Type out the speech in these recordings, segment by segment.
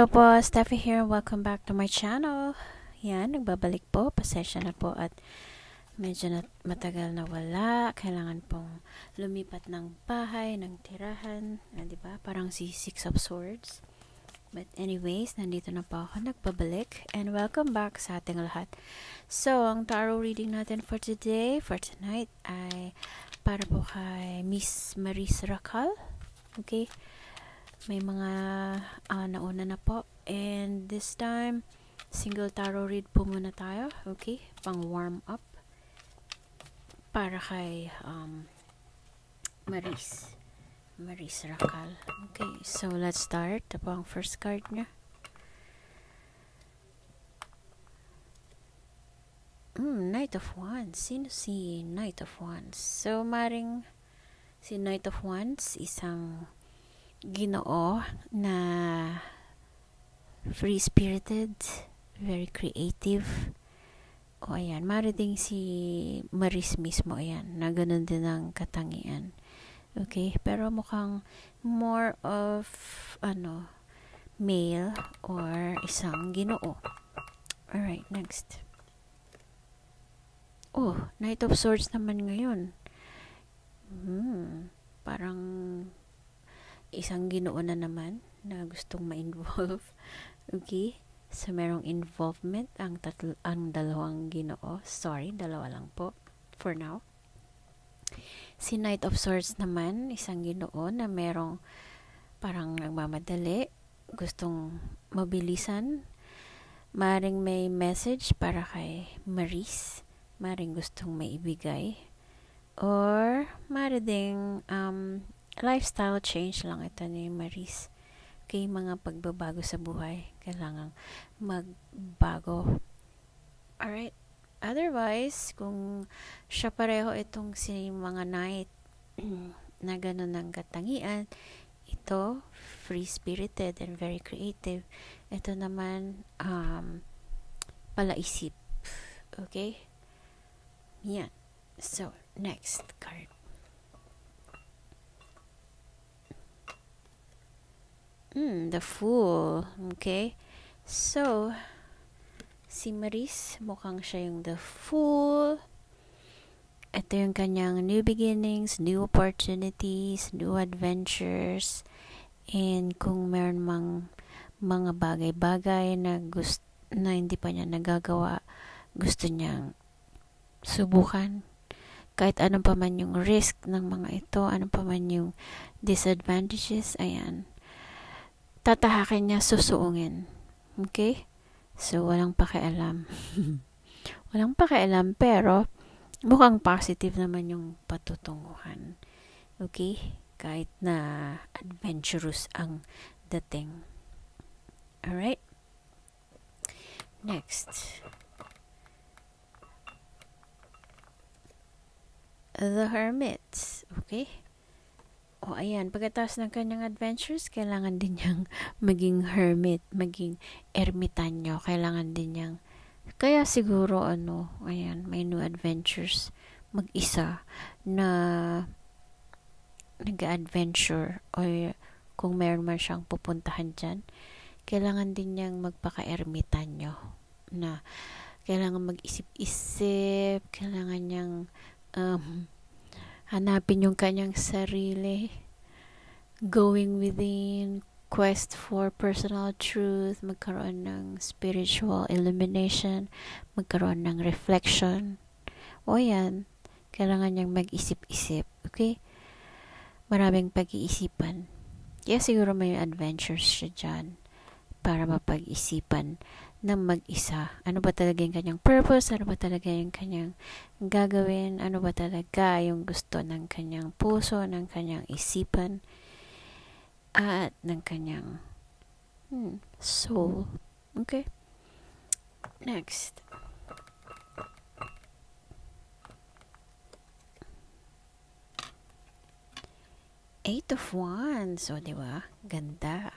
Hello po, Steffi here. Welcome back to my channel. Yan, nagbabalik po. Pasensya na po at medyo matagal na wala. Kailangan pong lumipat ng bahay, ng tirahan. Diba? Parang si Six of Swords. But anyways, nandito na po ako nagbabalik. And welcome back sa ating lahat. So, ang tarot reading natin for today, for tonight, ay para po kay Miss Maris Racal. Okay? May mga nauna na po. And this time, single tarot read po muna tayo. Okay? Pang warm up. Para kay Maris Racal. Okay, so let's start. Ito po ang first card niya. Knight of Wands. Sino si Knight of Wands? So, maring si Knight of Wands, isang Ginoo na free-spirited, very creative. O ayan, maring si Maris mismo, ayan, na ganun din ang katangian. Okay, pero mukhang more of male or isang Ginoo. Alright, next. Oh, Knight of Swords naman ngayon. Parang isang Ginoo na naman na gustong ma-involve. Okay? So, merong involvement ang dalawang Ginoo. Sorry, dalawa lang po for now. Si Knight of Swords naman, isang Ginoo na merong parang nagmamadali, gustong mabilisan. Maring may message para kay Maris. Maring gustong maibigay. Or, maring lifestyle change lang ito ni Maris. Okay, mga pagbabago sa buhay. Kailangang magbago. Alright. Otherwise, kung siya pareho itong si mga knight na ganun ang katangian, ito, free-spirited and very creative. Ito naman, palaisip. Okay? Yan. So, next card. The Fool. Okay? So, si Maris, mukhang siya yung the Fool. Ito yung kanyang new beginnings, new opportunities, new adventures. And kung meron mga bagay-bagay na hindi pa niya nagagawa, gusto niyang subukan. Kahit anong pa man yung risk ng mga ito, anong pa man yung disadvantages, ayan. Tatahakin niya, susuungin. Okay? So, walang pakialam. Walang pakialam, pero mukhang positive naman yung patutunguhan. Okay? Kahit na adventurous ang dating. Alright? Next. The Hermit. Okay? O ayan, pagkatapos ng kanyang adventures, kailangan din niyang maging hermit, maging ermitanyo. Kailangan din niyang, kaya siguro ayan, may new adventures mag-isa na nag-adventure o kung meron man siyang pupuntahan dyan, kailangan din niyang magpaka-ermitanyo na kailangan mag-isip-isip, kailangan niyang hanapin yung kanyang sarili, going within, quest for personal truth, magkaroon ng spiritual illumination, magkaroon ng reflection. O yan, kailangan niyang mag-isip-isip. Okay? Maraming pag-iisipan. Kaya siguro may adventures siya dyan para mapag-isipan ng mag-isa. Ano ba talaga yung kanyang purpose? Ano ba talaga yung kanyang gagawin? Ano ba talaga yung gusto ng kanyang puso, ng kanyang isipan, at ng kanyang soul. Okay? Next. Eight of Wands. O, diba? Ganda.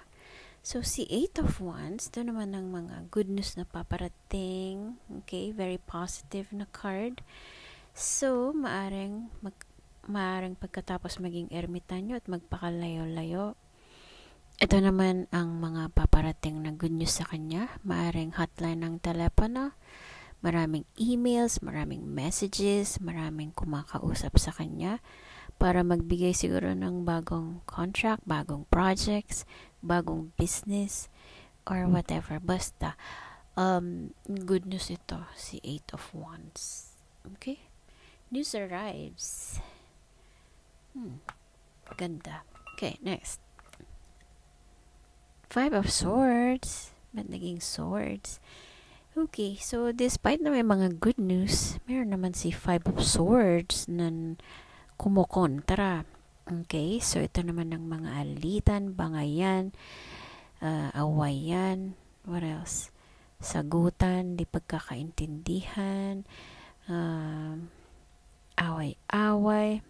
So, si Eight of Wands, ito naman ng mga good news na paparating. Okay? Very positive na card. So, maaring pagkatapos maging ermitanyo at magpakalayo-layo, Ito naman ang mga paparating na good news sa kanya. Maaring hotline ng telepono, maraming emails, maraming messages, maraming kumakausap sa kanya para magbigay siguro ng bagong contract, bagong projects, bagong business, or whatever. Basta, good news ito, si Eight of Wands. Okay? News arrives. Ganda. Okay, next. Five of Swords. Ba't naging swords? Okay, so despite na may mga good news, meron naman si Five of Swords na kumukontra. Okay, so ito naman ng mga alitan, bangayan, awayan, what else? Sagutan, di pagkakaintindihan, away-away,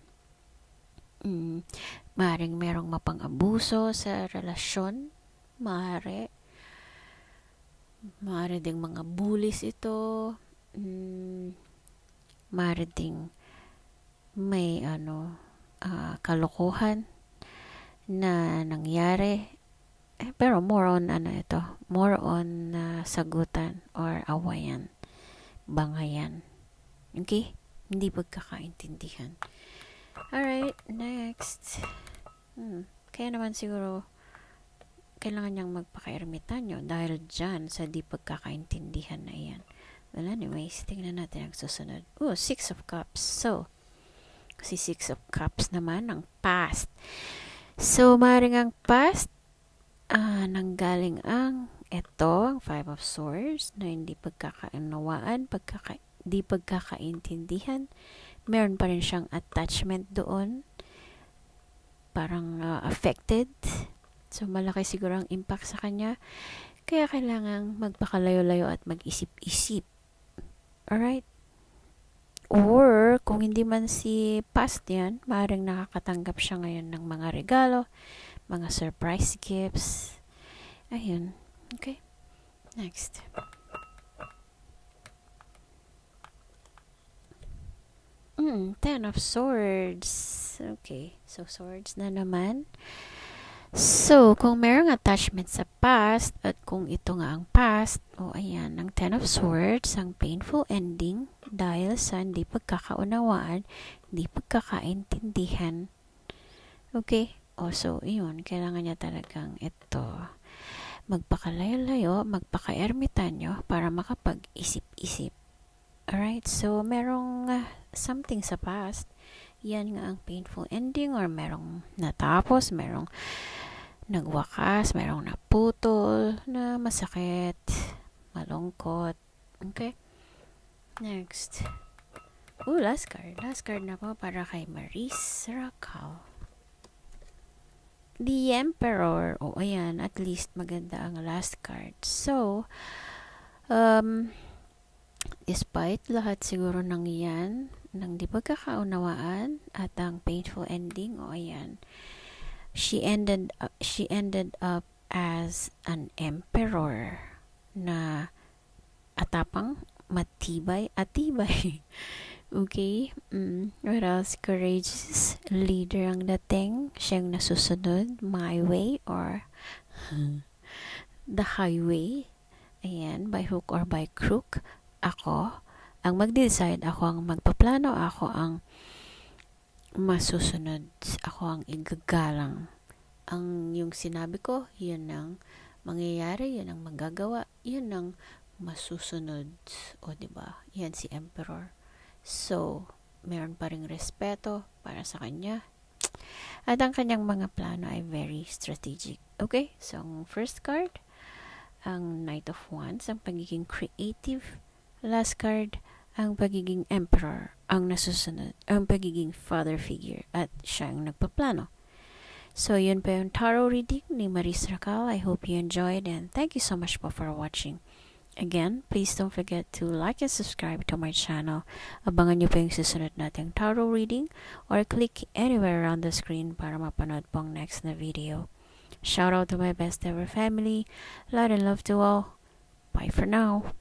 maaaring merong mapang-abuso sa relasyon, maaari ding mga bullies ito, maaari ding may kalokohan na nangyari, pero more on sagutan or awayan, bangayan. Okay? Hindi pagkakaintindihan. Alright, next. Kaya naman siguro kailangan niyang magpaka-ermitanyo dahil dyan sa di pagkakaintindihan na iyan. Well, anyways, tingnan natin ang susunod. Six of Cups. So, kasi Six of Cups naman ang past. So, maaaring ang past, nanggaling ang ito, ang Five of Swords, na hindi pagkakaunawaan, di pagkakaintindihan. Meron pa rin siyang attachment doon. Parang affected. So, malaki siguro ang impact sa kanya. Kaya kailangang magpakalayo-layo at mag-isip-isip. Alright? Or, kung hindi man si past yan, maaaring nakakatanggap siya ngayon ng mga regalo, mga surprise gifts. Ayun. Okay? Next. Ten of Swords. Okay. So, swords na naman. So, kung merong attachment sa past, at kung ito nga ang past, ayan, ang Ten of Swords, ang painful ending, dahil sa hindi pagkakaunawaan, hindi pagkakaintindihan. Okay? So, yun, kailangan niya talagang ito, magpakalayo-layo, magpaka-ermitanyo, para makapag-isip-isip. Alright? So, merong something sa past, yan nga ang painful ending, or merong natapos, merong nagwakas, merong naputol, na masakit, malungkot. Okay? Next. Last card. Last card na po para kay Maris Racal. The Emperor. Ayan. At least maganda ang last card. So, despite lahat siguro ng yan, ng di pagkakaunawaan, at ang painful ending, ayan. She ended up as an emperor na atapang, atibay. Okay? What else? Courageous leader ang dating. Siyang nasusunod, my way or the highway. Ayan, by hook or by crook. Ako ang mag-decide, ako ang magpaplano, ako ang masusunod, ako ang igagalang. Ang yung sinabi ko, yun ang mangyayari, yun ang magagawa, yun ang masusunod. Diba? Yan si Emperor. So, meron pa ring respeto para sa kanya. At ang kanyang mga plano ay very strategic. Okay? So, ang first card, ang Knight of Wands, ang pagiging creative. Last card, ang pagiging emperor, ang nasusunod, ang pagiging father figure, at siya ang nagpaplano. So, yun pa yung tarot reading ni Maris Racal. I hope you enjoyed, and thank you so much po for watching. Again, please don't forget to like and subscribe to my channel. Abangan nyo pa yung susunod nating tarot reading, or click anywhere around the screen para mapanood po ang next na video. Shout out to my best ever family. Light and love to all. Bye for now.